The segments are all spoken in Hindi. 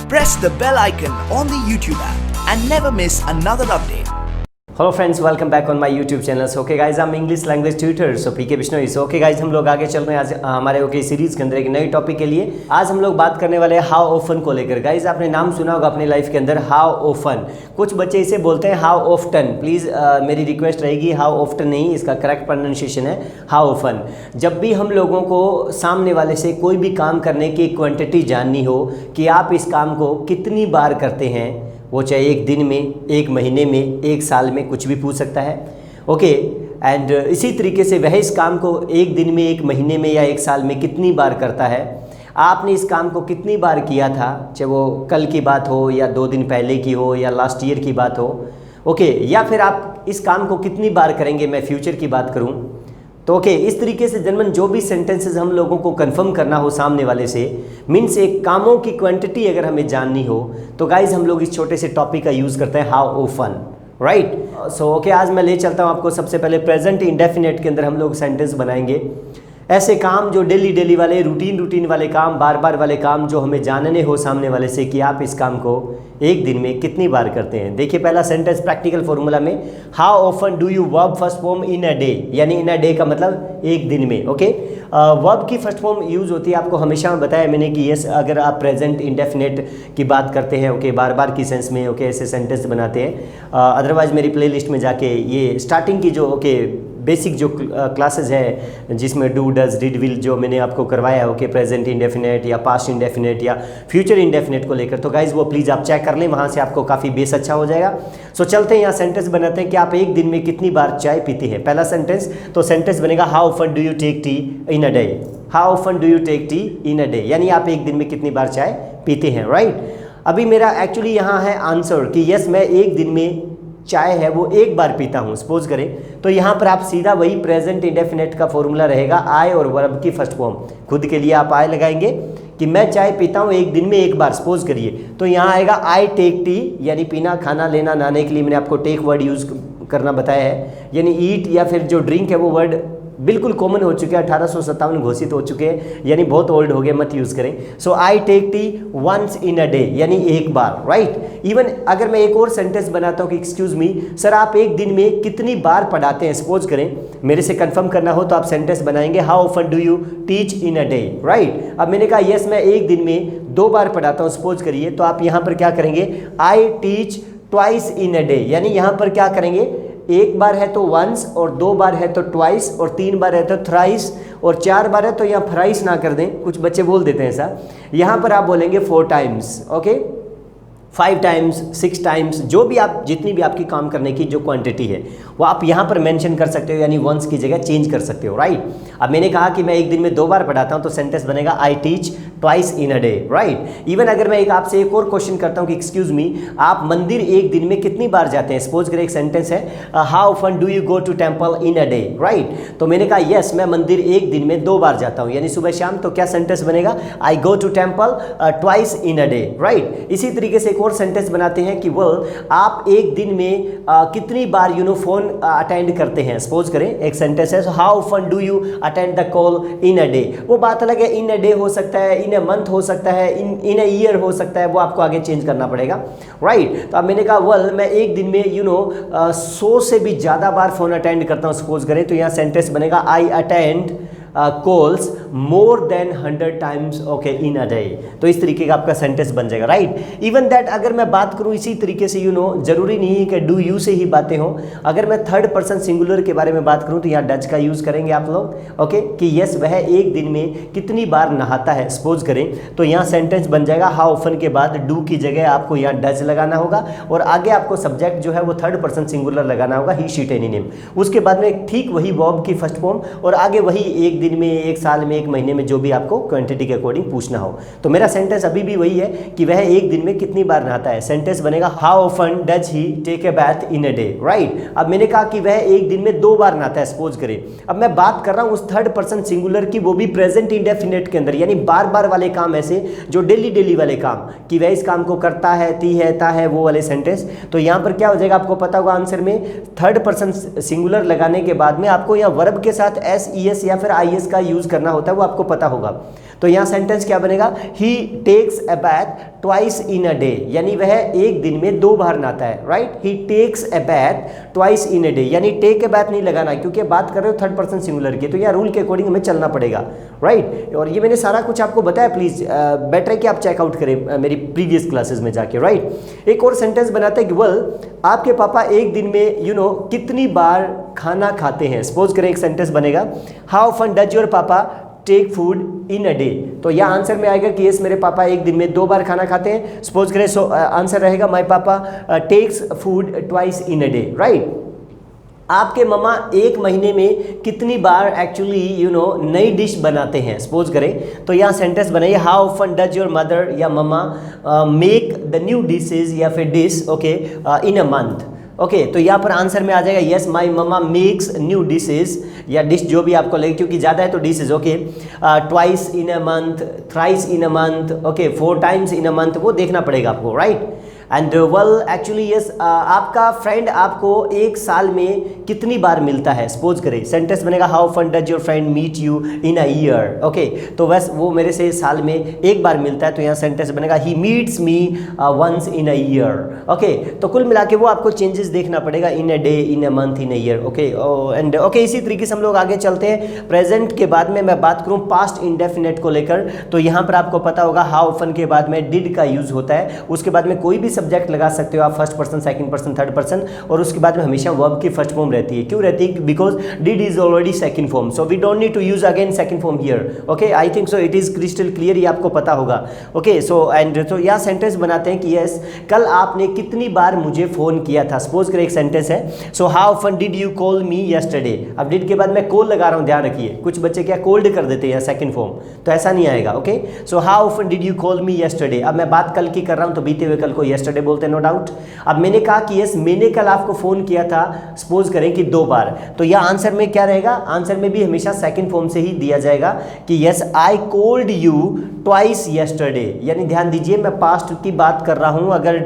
Press the bell icon on the YouTube app and never miss another update. Hello friends, welcome back on my YouTube channel. So okay guys, I am English language tutor so P.K.SIR। So okay guys, हम लोग आगे चल रहे हैं आज हमारे ओके सीरीज के अंदर एक नई टॉपिक के लिए। आज हम लोग बात करने वाले हैं हाउ ऑफन को लेकर। गाइज आपने नाम सुना होगा अपनी लाइफ के अंदर, हाउ ऑफन। कुछ बच्चे इसे बोलते हैं हाउ ऑफ्टन। प्लीज़ मेरी रिक्वेस्ट रहेगी, हाउ ऑफ्टन नहीं, इसका करेक्ट प्रोनाउंसिएशन है हाउ ऑफन। जब भी हम लोगों को सामने वाले से कोई भी काम करने की क्वांटिटी जाननी हो कि आप इस काम को कितनी बार करते हैं, वो चाहे एक दिन में, एक महीने में, एक साल में, कुछ भी पूछ सकता है। ओके, एंड इसी तरीके से वह इस काम को एक दिन में, एक महीने में या एक साल में कितनी बार करता है। आपने इस काम को कितनी बार किया था, चाहे वो कल की बात हो या 2 दिन पहले की हो या लास्ट ईयर की बात हो। ओके, या फिर आप इस काम को कितनी बार करेंगे, मैं फ्यूचर की बात करूं तो ओके, इस तरीके से जनरल जो भी सेंटेंसेस हम लोगों को कंफर्म करना हो सामने वाले से, मीन्स एक कामों की क्वांटिटी अगर हमें जाननी हो, तो गाइज हम लोग इस छोटे से टॉपिक का यूज़ करते हैं how often, right. So okay, आज मैं ले चलता हूँ आपको सबसे पहले प्रेजेंट इंडेफिनेट के अंदर हम लोग सेंटेंस बनाएंगे। ऐसे काम जो डेली वाले रूटीन वाले काम, बार बार वाले काम जो हमें जानने हो सामने वाले से कि आप इस काम को एक दिन में कितनी बार करते हैं। देखिए पहला सेंटेंस प्रैक्टिकल फॉर्मूला में, how often do you verb first form in a day, यानी इन अ डे का मतलब एक दिन में। ओके, वर्ब की फर्स्ट फॉर्म यूज़ होती है, आपको हमेशा बताया मैंने कि यस अगर आप प्रेजेंट इंडेफिनेट की बात करते हैं, ओके, बार बार की सेंस में, ओके, ऐसे सेंटेंस बनाते हैं। अदरवाइज मेरी प्लेलिस्ट में जाके ये स्टार्टिंग की जो ओके बेसिक जो क्लासेस है जिसमें डू, डज, डिड, विल जो मैंने आपको करवाया है, ओके, प्रेजेंट इंडेफिनेट या पास्ट इंडेफिनेट या फ्यूचर इंडेफिनेट को लेकर, तो गाइज वो प्लीज़ आप चेक कर लें, वहाँ से आपको काफ़ी बेस अच्छा हो जाएगा। सो चलते हैं यहाँ सेंटेंस बनाते हैं कि आप एक दिन में कितनी बार चाय पीते हैं। पहला सेंटेंस, तो सेंटेंस बनेगा how often do you take tea in a day. How often do you take tea in a day, यानी आप एक दिन में कितनी बार चाय पीते हैं, राइट। अभी मेरा एक्चुअली यहाँ है आंसर कि यस मैं एक दिन में चाय है वो एक बार पीता हूँ सपोज करें, तो यहाँ पर आप सीधा वही प्रेजेंट इंडेफिनेट का फॉर्मूला रहेगा, आई और वर्ब की फर्स्ट फॉर्म। खुद के लिए आप आई लगाएंगे कि मैं चाय पीता हूँ एक दिन में एक बार सपोज करिए, तो यहाँ आएगा आई टेक टी, यानी पीना, खाना, लेना, नहाने के लिए मैंने आपको टेक वर्ड यूज़ करना बताया है, यानी ईट या फिर जो ड्रिंक है वो वर्ड बिल्कुल कॉमन हो चुके हैं, 1857 घोषित हो चुके हैं, यानी बहुत ओल्ड हो गए, मत यूज़ करें। So I take tea once in a day, यानी एक बार, राइट। इवन अगर मैं एक और सेंटेंस बनाता हूँ कि एक्सक्यूज़ मी सर आप एक दिन में कितनी बार पढ़ाते हैं, सपोज करें, मेरे से कंफर्म करना हो तो आप सेंटेंस बनाएंगे how often do you teach in a day, right. अब मैंने कहा यस मैं एक दिन में 2 बार पढ़ाता हूँ सपोज करिए, तो आप यहाँ पर क्या करेंगे, I teach twice in a day, यानी यहाँ पर क्या करेंगे, एक बार है तो वंस, और 2 बार है तो ट्वाइस, और 3 बार है तो थ्राइस, और 4 बार है तो यहाँ थ्राइस ना कर दें, कुछ बच्चे बोल देते हैं ऐसा। यहाँ पर आप बोलेंगे 4 टाइम्स, ओके, 5 टाइम्स, 6 टाइम्स, जो भी आप जितनी भी आपकी काम करने की जो क्वांटिटी है वो आप यहाँ पर मेंशन कर सकते हो, यानी वंस की जगह चेंज कर सकते हो, राइट। अब मैंने कहा कि मैं एक दिन में 2 बार पढ़ाता हूँ, तो सेंटेंस बनेगा I teach twice in a day, right. Even अगर मैं आपसे एक और क्वेश्चन करता हूँ कि एक्सक्यूज मी आप मंदिर एक दिन में कितनी बार जाते हैं, सपोज करें एक सेंटेंस है how often do you go to temple in a day, right. तो मैंने कहा यस मैं मंदिर एक दिन में 2 बार जाता हूँ, यानी सुबह शाम, तो क्या सेंटेंस बनेगा, I go to temple twice in a day, right. इसी तरीके से एक और सेंटेंस बनाते हैं कि वो आप एक दिन में कितनी बार फोन अटेंड करते हैं, सपोज करें एक सेंटेंस है how often do you attend the call in a day. वो बात अलग है, इन अ डे हो सकता है, इन अ मंथ हो सकता है, इन अ ईयर हो सकता है, वो आपको आगे चेंज करना पड़ेगा, राइट। तो अब मैंने कहा वेल मैं एक दिन में 100 से भी ज़्यादा बार फोन अटेंड करता हूँ सपोज करें, तो यहाँ सेंटेंस बनेगा I attend calls more than 100 times, okay, in a day. तो इस तरीके का आपका सेंटेंस बन जाएगा, राइट। इवन दैट अगर मैं बात करूं इसी तरीके से जरूरी नहीं है कि डू यू से ही बातें हों, अगर मैं थर्ड पर्सन सिंगुलर के बारे में बात करूं तो यहाँ डज का यूज़ करेंगे आप लोग, ओके, कि यस वह एक दिन में कितनी बार नहाता है सपोज करें, तो यहाँ सेंटेंस बन जाएगा हाउ ऑफन के बाद डू की जगह आपको यहाँ डज लगाना होगा, और आगे आपको सब्जेक्ट जो है वो थर्ड पर्सन सिंगुलर लगाना होगा, ही शी एनी नेम। उसके बाद में ठीक वही वर्ब की फर्स्ट फॉर्म, और आगे वही एक दिन में, एक साल में, एक महीने में, जो भी आपको क्वांटिटी के अकॉर्डिंग पूछना हो। तो मेरा सेंटेंस अभी भी वही है कि वह एक दिन में कितनी बार नहाता है, सेंटेंस बनेगा how often does he take a bath in a day, right. अब मैंने कहा कि वह एक दिन में 2 बार नहाता है सपोज करें, अब मैं बात कर रहा हूं उस थर्ड पर्सन सिंगुलर की, वो भी प्रेजेंट इंडेफिनेट के अंदर, यानी बार बार वाले काम, ऐसे जो डेली वाले काम कि वह इस काम को करता है, ती है, ता है, वो वाले सेंटेंस। तो यहां पर क्या हो जाएगा आपको पता होगा आंसर में, थर्ड पर्सन सिंगुलर लगाने के बाद में आपको यहाँ वर्ब के साथ एस ई एस या फिर आई IS का यूज़ करना होता है वो आपको पता होगा। तो यहाँ सेंटेंस क्या बनेगा, he takes a bath twice in a day, यानी वह एक दिन में 2 बार नहाता है, right. He takes a bath twice in a day, यानी टेक ए बैथ नहीं लगाना क्योंकि बात कर रहे हो थर्ड पर्सन सिंगुलर की, तो यहाँ रूल के अकॉर्डिंग हमें चलना पड़ेगा, राइट। और ये मैंने सारा कुछ आपको बताया, प्लीज बेटर है कि आप चेकआउट करें मेरी प्रीवियस क्लासेस में जाके, राइट। एक और सेंटेंस बनाते हैं कि वेल आपके पापा एक दिन में कितनी बार खाना खाते हैं। सपोज करें एक सेंटेंस बनेगा, how often does your papa take food in a day. तो यह आंसर में आएगा कि यस मेरे पापा एक दिन में 2 बार खाना खाते हैं। सपोज करें सो आंसर रहेगा my papa takes food twice in a day, right. आपके मम्मा एक महीने में कितनी बार एक्चुअली नई डिश बनाते हैं। सपोज करें तो यहाँ सेंटेंस बनाइए, how often does your mother या mamma make the new dishes या फिर dish okay in a month. Okay तो यहाँ पर आंसर में आ जाएगा yes my mamma makes new dishes या डिश जो भी आपको लगे, क्योंकि ज़्यादा है तो dishes, okay. Twice in a month, thrice in a month, okay 4 times in a month, वो देखना पड़ेगा आपको, right. And well actually yes आपका फ्रेंड आपको एक साल में कितनी बार मिलता है। सपोज करें सेंटेंस बनेगा, how often does your friend meet you in a year, okay. तो बस वो मेरे से साल में एक बार मिलता है, तो यहाँ सेंटेंस बनेगा he meets me once in a year, okay. तो कुल मिला के वो आपको चेंजेस देखना पड़ेगा, in a day, in a month, in a year, okay. And okay इसी तरीके से हम लोग आगे चलते हैं। प्रेजेंट के बाद में मैं बात करूँ पास्ट इंडेफिनेट को लेकर, तो यहाँ पर आपको पता होगा हाउ ऑफन के बाद में डिड का यूज होता है, उसके बाद में कोई भी सब्जेक्ट लगा सकते हो आप, first person, second person, third person, और उसके बाद में हमेशा वर्ब की फर्स्ट फॉर्म रहती है। क्यों रहती है? Because did is already second form, so we don't need to use again second form here, okay. I think so it is crystal clear, ये आपको पता होगा, ओके। सो एंड तो यह सेंटेंस बनाते हैं कि यस कल आपने कितनी बार मुझे फोन किया था। सपोज करें एक सेंटेंस है, so how often did you call me yesterday. अब डिड के बाद मैं कॉल लगा रहा हूं, ध्यान रखिए, कुछ बच्चे क्या कोल्ड कर देते हैं सेकंड फॉर्म, तो ऐसा नहीं आएगा, okay. So how often did you call me yesterday. अब मैं बात कल की कर रहा हूं तो बीते हुए कल को यस्टरडे बोलते हैं, नो डाउट। अब मैंने कहा कि यस मैंने कल आपको फोन किया था, सपोज करें कि 2 बार, तो यह आंसर में क्या रहेगा, आंसर में भी हमेशा सेकंड फॉर्म से ही दिया जाएगा कि yes I called you twice yesterday, यानी ध्यान दीजिए मैं पास्ट की बात कर रहा हूं। अगर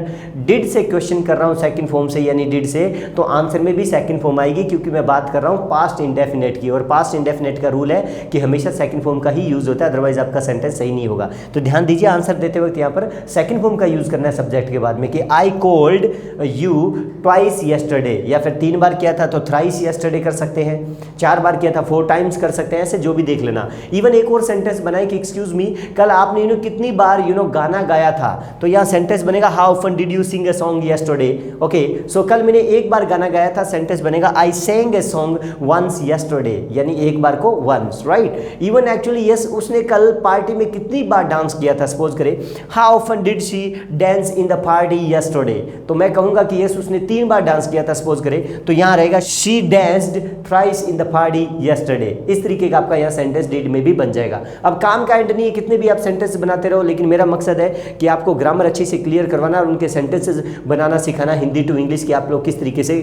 डिड से क्वेश्चन कर रहा हूं सेकंड फॉर्म से यानी डिड से, तो आंसर में भी सेकंड फॉर्म आएगी, क्योंकि मैं बात कर रहा हूं पास्ट इंडेफिनेट की, और पास्ट इंडेफिनेट का रूल है कि हमेशा सेकंड फॉर्म का ही यूज होता है, अदरवाइज आपका सेंटेंस सही नहीं होगा। तो ध्यान दीजिए आंसर देते वक्त यहाँ पर सेकंड फॉर्म का यूज करना है सब्जेक्ट के बाद में, कि I called you twice yesterday, या फिर 3 बार किया था तो थ्राइस यस्टरडे कर सकते हैं, 4 बार किया था 4 टाइम्स कर सकते हैं, ऐसे जो भी देख लेना। इवन एक और सेंटेंस बनाए कि एक्सक्यूज मी कल आपने कितनी बार गाना गाया था, तो यहाँ सेंटेंस बनेगा how often did you sing a song yesterday, okay. So कल मैंने एक बार गाना गाया था, सेंटेंस बनेगा आई sang a song once yesterday, यानी एक बार को once, right. Even actually yes उसने कल पार्टी में कितनी बार डांस किया था। सपोज करें how often did she dance in the party yesterday, तो मैं कहूंगा कि यस उसने 3 बार डांस किया था, सपोज करें, तो यहाँ रहेगा she danced thrice in the party yesterday। इस तरीके का आपका यहाँ सेंटेंस डिड में भी बन जाएगा। अब काम का एंड नहीं है, कितने भी आप सेंटेंस बनाते रहो, लेकिन मेरा मकसद है कि आपको ग्रामर अच्छे से क्लियर करवाना और उनके सेंटेंसेस बनाना सिखाना हिंदी टू इंग्लिश, कि आप लोग किस तरीके से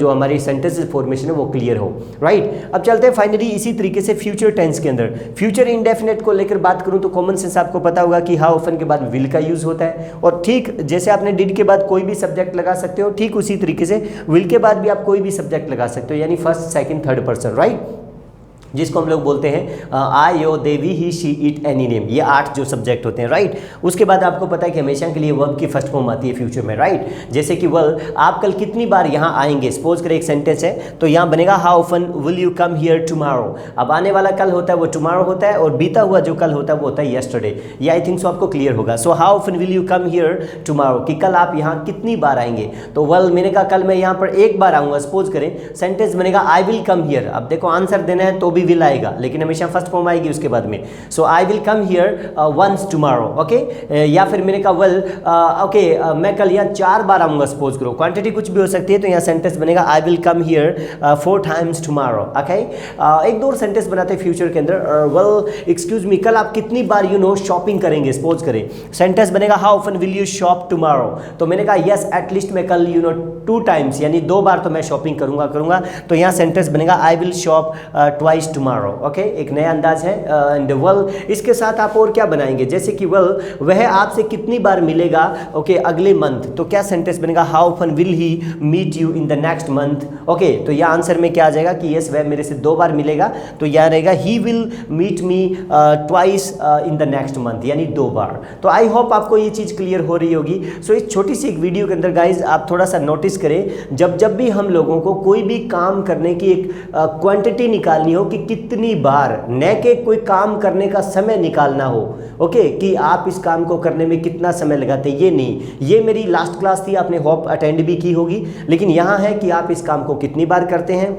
जो हमारी सेंटेंसेस फॉर्मेशन है वो क्लियर हो, राइट। अब चलते हैं फाइनली इसी तरीके से फ्यूचर टेंस के अंदर। फ्यूचर इंडेफिनेट को लेकर बात करूं तो कॉमन सेंस आपको पता होगा कि हाउ ऑफन के बाद विल का यूज होता है, और ठीक जैसे आपने डिड के बाद कोई भी सब्जेक्ट लगा सकते हो, ठीक उसी तरीके से विल के बाद भी आप कोई भी सब्जेक्ट लगा सकते हो, यानी first, second, third person, right, जिसको हम लोग बोलते हैं I, you, they, we, he, she, it, any name, ये 8 जो सब्जेक्ट होते हैं, राइट। उसके बाद आपको पता है कि हमेशा के लिए वर्ब की फर्स्ट फॉर्म आती है फ्यूचर में, राइट। जैसे कि वेल आप कल कितनी बार यहाँ आएंगे। सपोज करें एक सेंटेंस है, तो यहाँ बनेगा how often will you come here tomorrow. अब आने वाला कल होता है वो टुमारो होता है, और बीता हुआ जो कल होता है वो होता है यस्टरडे। ये आई थिंक सो आपको क्लियर होगा। So how often will you come here tomorrow, कि कल आप यहाँ कितनी बार आएंगे। तो वेल मैंने कहा कल मैं यहाँ पर एक बार आऊँगा, सपोज करें, सेंटेंस बनेगा आई विल कम हियर। अब देखो आंसर देना है तो भी विल आएगा, लेकिन हमेशा फर्स्ट फॉर्म आएगी उसके बाद में। So I will come here once tomorrow, okay. या फिर मैंने कहा वेल ओके मैं कल यहाँ 4 बार आऊंगा, सपोज करो, क्वांटिटी कुछ भी हो सकती है, तो यहाँ सेंटेंस बनेगा आई will come here 4 times tomorrow, okay. एक दो और सेंटेंस बनाते हैं फ्यूचर के अंदर। वेल एक्सक्यूज मी कल आप कितनी बार शॉपिंग करेंगे। सपोज करें सेंटेंस बनेगा how often will you shop tomorrow, तो मैंने कहा यस एटलीस्ट मैं कल 2 टाइम्स यानी 2 बार तो मैं शॉपिंग करूंगा। तो यहाँ सेंटेंस बनेगा I will shop twice tomorrow. Okay, एक नया अंदाज है। एंड वेल इसके साथ आप और क्या बनाएंगे, जैसे कि वेल वह आपसे कितनी बार मिलेगा ओके अगले मंथ, तो क्या सेंटेंस बनेगा, how often will he meet you in the next month. Okay, तो यह आंसर में क्या आ जाएगा कि यस वह मेरे से 2 बार मिलेगा, तो यह रहेगा he will meet me twice in the next month, यानी 2 बार। तो आई होप आपको ये चीज़ क्लियर हो रही होगी। सो इस छोटी सी एक वीडियो के अंदर गाइज आप थोड़ा सा नोटिस करें, जब भी हम लोगों को कोई भी काम करने की एक क्वांटिटी निकालनी हो कि कितनी बार, न कि कोई काम करने का समय निकालना हो, ओके कि आप इस काम को करने में कितना समय लगाते हैं, ये नहीं। ये मेरी लास्ट क्लास थी, आपने होप अटेंड भी की होगी, लेकिन यहाँ है कि आप इस काम को कितनी बार करते हैं,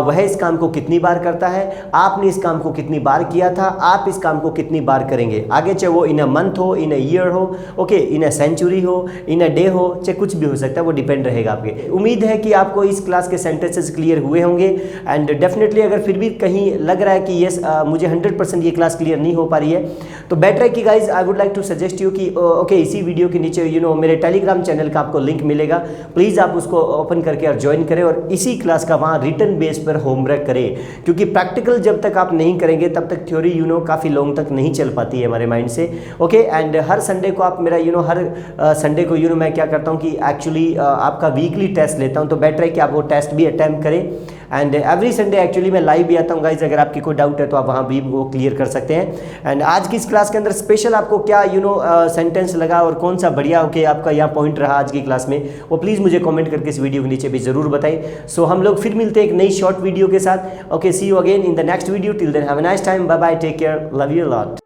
वह इस काम को कितनी बार करता है, आपने इस काम को कितनी बार किया था, आप इस काम को कितनी बार करेंगे आगे, चाहे वो इन अ मंथ हो, इन अ ईयर हो, ओके इन अ सेंचुरी हो, इन अ डे हो, चाहे कुछ भी हो सकता है, वो डिपेंड रहेगा आपके। उम्मीद है कि आपको इस क्लास के सेंटेंसेस क्लियर हुए होंगे। एंड डेफिनेटली अगर फिर भी कहीं लग रहा है कि यस मुझे 100% ये क्लास क्लियर नहीं हो पा रही है, तो बेटर है कि guys I would like to suggest you कि ओके इसी वीडियो के नीचे मेरे टेलीग्राम चैनल का आपको लिंक मिलेगा, प्लीज़ आप उसको ओपन करके और ज्वाइन करें और इसी क्लास का वहाँ रिटर्न बेस पर होमवर्क करें, क्योंकि प्रैक्टिकल जब तक आप नहीं करेंगे तब तक थ्योरी काफ़ी लॉन्ग तक नहीं चल पाती है हमारे माइंड से। ओके, एंड हर संडे को आप मेरा हर संडे को मैं क्या करता हूँ कि एक्चुअली आपका वीकली टेस्ट लेता हूँ, तो बेटर है कि आप वो टेस्ट भी अटेम्प्ट करें। एंड एवरी संडे एक्चुअली मैं लाइव भी आता हूँ गाइज, अगर आपकी कोई डाउट है तो आप वहाँ भी वो क्लियर कर सकते हैं। एंड आज की इस क्लास के अंदर स्पेशल आपको क्या सेंटेंस लगा और कौन सा बढ़िया ओके आपका यहाँ पॉइंट रहा आज की क्लास में, वो प्लीज़ मुझे कमेंट करके इस वीडियो के नीचे भी ज़रूर बताएं। सो हम लोग फिर मिलते हैं एक नई शॉर्ट वीडियो के साथ। Okay, see you again in the next video, till then have a nice time, bye bye, take care, love you lot.